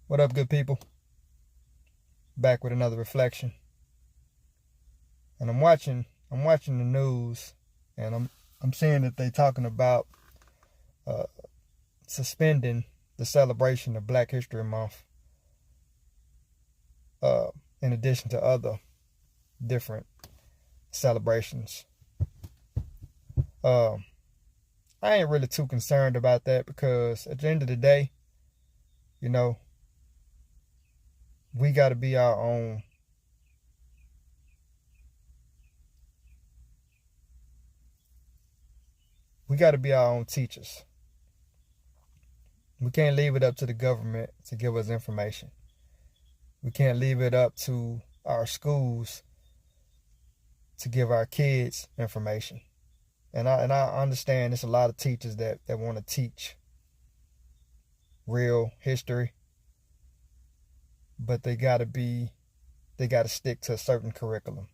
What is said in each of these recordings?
What up, good people? Back with another reflection. And I'm watching the news, and I'm seeing that they talking about suspending the celebration of Black History Month, in addition to other different celebrations. I ain't really too concerned about that because at the end of the day, we got to be our own. We got to be our own teachers. We can't leave it up to the government to give us information. We can't leave it up to our schools to give our kids information. And I understand there's a lot of teachers that want to teach real history, but they got to stick to a certain curriculum.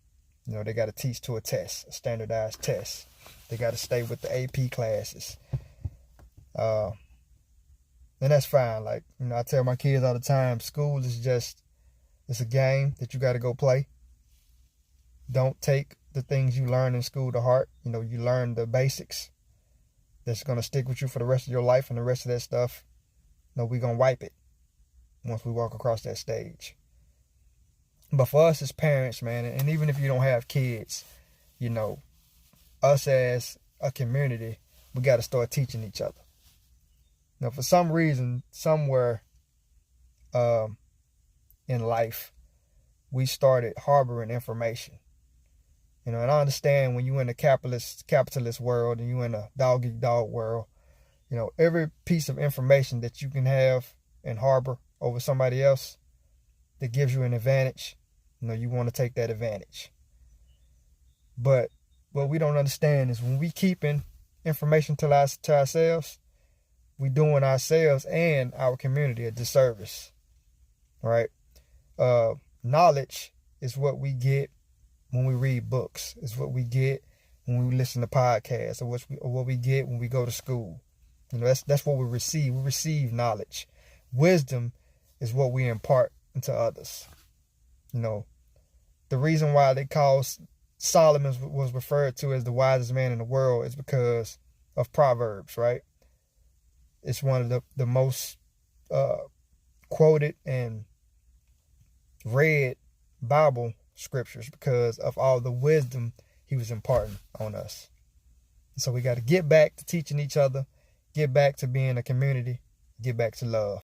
They got to teach to a test, a standardized test. They got to stay with the AP classes. And that's fine. I tell my kids all the time, school is it's a game that you got to go play. Don't take the things you learn in school to heart. You learn the basics that's going to stick with you for the rest of your life, and the rest of that stuff, we're going to wipe it once we walk across that stage. But for us as parents, man, and even if you don't have kids, us as a community, we got to start teaching each other. For some reason, somewhere in life, we started harboring information. And I understand when you're in a capitalist world and you're in a dog-eat-dog world, every piece of information that you can have and harbor over somebody else that gives you an advantage, you want to take that advantage. But what we don't understand is when we keeping information to ourselves, we doing ourselves and our community a disservice, right? Knowledge is what we get when we read books. It's what we get when we listen to podcasts, or what we get when we go to school. That's what we receive. We receive knowledge. Wisdom is what we impart into others. The reason why they call Solomon was referred to as the wisest man in the world is because of Proverbs, right? It's one of the most quoted and read Bible scriptures because of all the wisdom he was imparting on us. So we got to get back to teaching each other, get back to being a community, get back to love.